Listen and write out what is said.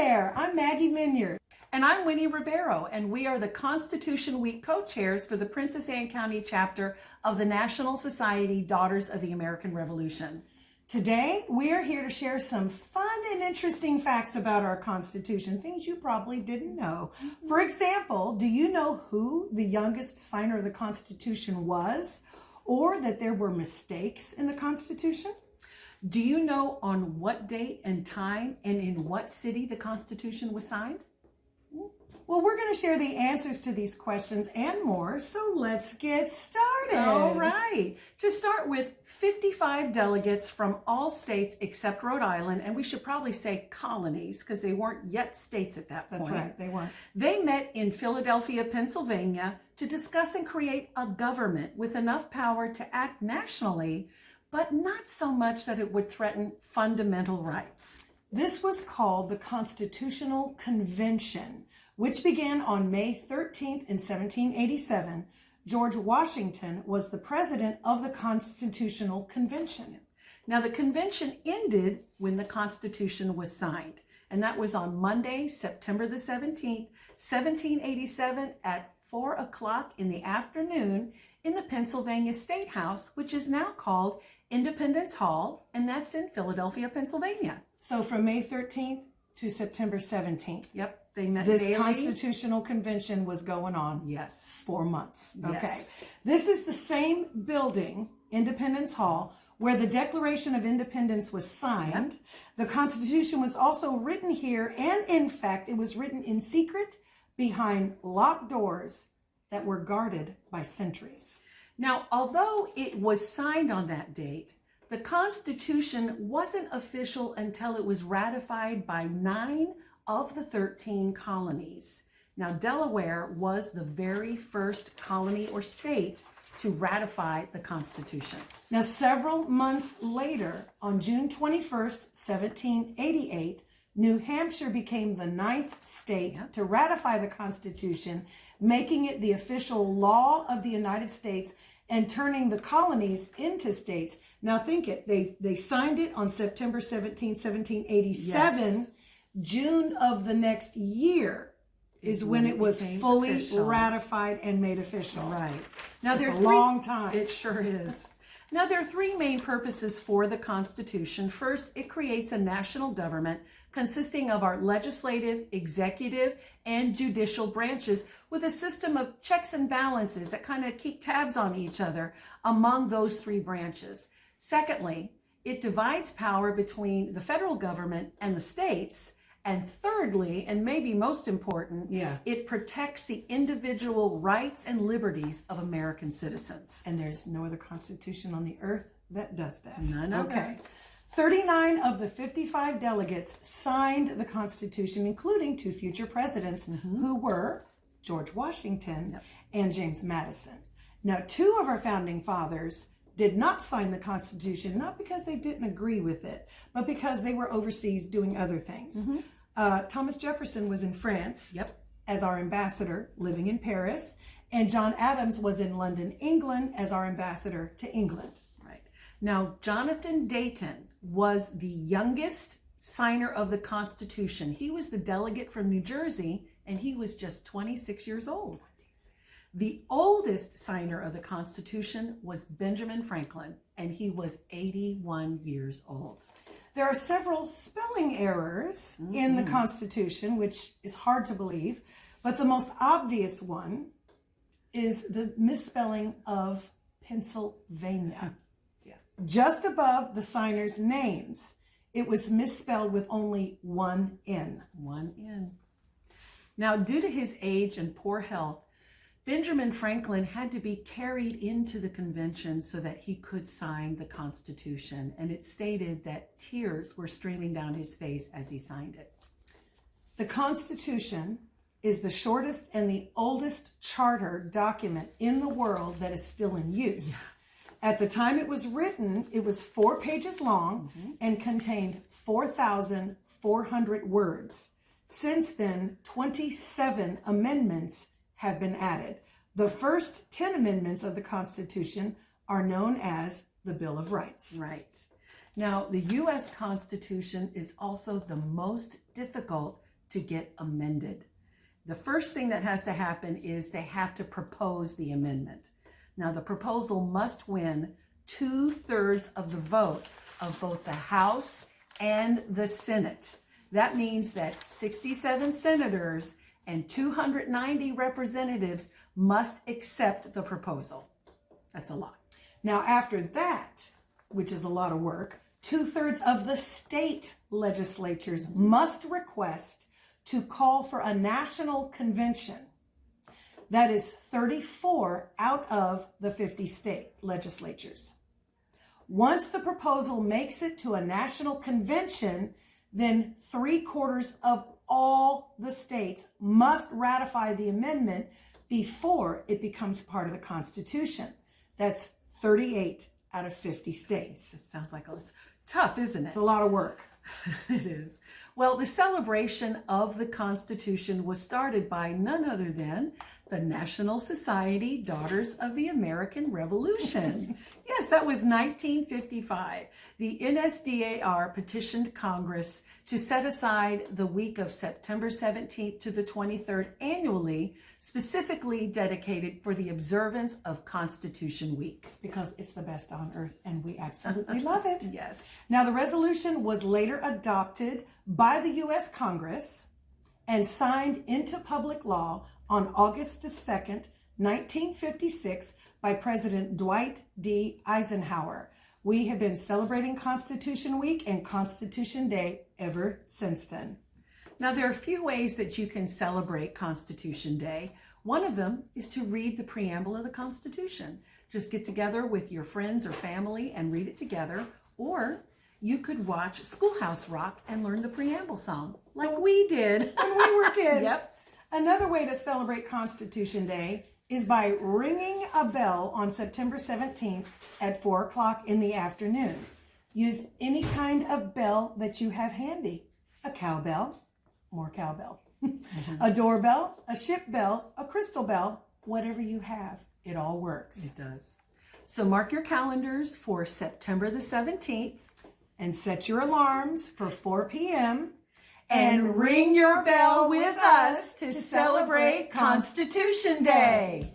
there, I'm Maggie Minyard. And I'm Winnie Ribeiro, and we are the Constitution Week co-chairs for the Princess Anne County chapter of the National Society Daughters of the American Revolution. Today, we are here to share some fun and interesting facts about our Constitution, things you probably didn't know. For example, do you know who the youngest signer of the Constitution was, or that there were mistakes in the Constitution? Do you know on what date and time and in what city the Constitution was signed? Well, we're going to share the answers to these questions and more, so let's get started. All right. To start with, 55 delegates from all states except Rhode Island, and we should probably say colonies because they weren't yet states at that point. That's right, they weren't. They met in Philadelphia, Pennsylvania to discuss and create a government with enough power to act nationally, but not so much that it would threaten fundamental rights. This was called the Constitutional Convention, which began on May 13th in 1787. George Washington was the president of the Constitutional Convention. Now, the convention ended when the Constitution was signed, and that was on Monday, September the 17th, 1787 at 4 o'clock in the afternoon in the Pennsylvania State House, which is now called Independence Hall, and that's in Philadelphia, Pennsylvania. So from May 13th to September 17th. Yep. They met This daily. Constitutional Convention was going on. Yes. 4 months. Okay. Yes. This is the same building, Independence Hall, where the Declaration of Independence was signed. The Constitution was also written here, and in fact, it was written in secret behind locked doors that were guarded by sentries. Now, although it was signed on that date, the Constitution wasn't official until it was ratified by 9 of the 13 colonies. Now, Delaware was the very first colony or state to ratify the Constitution. Now, several months later, on June 21st, 1788, New Hampshire became the 9th state to ratify the Constitution, making it the official law of the United States and turning the colonies into states. Now think it, they signed it on September 17, 1787. Yes. June of the next year is when it was fully official. Ratified and made official. Right. Now, It's there are a long time. It sure is. Now, there are 3 main purposes for the Constitution. First, it creates a national government consisting of our legislative, executive, and judicial branches with a system of checks and balances that kind of keep tabs on each other among those 3 branches. Secondly, it divides power between the federal government and the states. And thirdly, and maybe most important, it protects the individual rights and liberties of American citizens. And there's no other constitution on the earth that does that. None other. Okay. 39 of the 55 delegates signed the Constitution, including 2 future presidents who were George Washington and James Madison. Now, 2 of our founding fathers did not sign the Constitution, not because they didn't agree with it, but because they were overseas doing other things. Thomas Jefferson was in France as our ambassador, living in Paris, and John Adams was in London, England, as our ambassador to England. Right. Now, Jonathan Dayton was the youngest signer of the Constitution. He was the delegate from New Jersey, and he was just 26 years old. The oldest signer of the Constitution was Benjamin Franklin, and he was 81 years old. There are several spelling errors in the Constitution, which is hard to believe, but the most obvious one is the misspelling of Pennsylvania. Just above the signers' names, it was misspelled with only 1 N. 1 N. Now, due to his age and poor health, Benjamin Franklin had to be carried into the convention so that he could sign the Constitution, and it stated that tears were streaming down his face as he signed it. The Constitution is the shortest and the oldest charter document in the world that is still in use. At the time it was written, it was 4 pages long and contained 4,400 words. Since then, 27 amendments have been added. The first 10 amendments of the Constitution are known as the Bill of Rights. Right. Now, the U.S. Constitution is also the most difficult to get amended. The first thing that has to happen is they have to propose the amendment. Now, the proposal must win 2/3 of the vote of both the House and the Senate. That means that 67 senators and 290 representatives must accept the proposal. That's a lot. Now, after that, which is a lot of work, 2/3 of the state legislatures must request to call for a national convention. That is 34 out of the 50 state legislatures. Once the proposal makes it to a national convention, then 3/4 of all the states must ratify the amendment before it becomes part of the Constitution. That's 38 out of 50 states. It sounds like it's tough, isn't it? It's a lot of work. It is. Well, the celebration of the Constitution was started by none other than the National Society Daughters of the American Revolution. Yes, that was 1955. The NSDAR petitioned Congress to set aside the week of September 17th to the 23rd annually, specifically dedicated for the observance of Constitution Week. Because it's the best on earth and we absolutely love it. Yes. Now, the resolution was later adopted by the U.S. Congress and signed into public law on August 2nd, 1956 by President Dwight D. Eisenhower. We have been celebrating Constitution Week and Constitution Day ever since then. Now, there are a few ways that you can celebrate Constitution Day. One of them is to read the preamble of the Constitution. Just get together with your friends or family and read it together. Or you could watch Schoolhouse Rock and learn the preamble song, like we did when we were kids. Yep. Another way to celebrate Constitution Day is by ringing a bell on September 17th at 4 o'clock in the afternoon. Use any kind of bell that you have handy. A cowbell, more cowbell, a doorbell, a ship bell, a crystal bell, whatever you have. It all works. It does. So mark your calendars for September the 17th. And set your alarms for 4 p.m. And ring your bell with us to celebrate Constitution Day.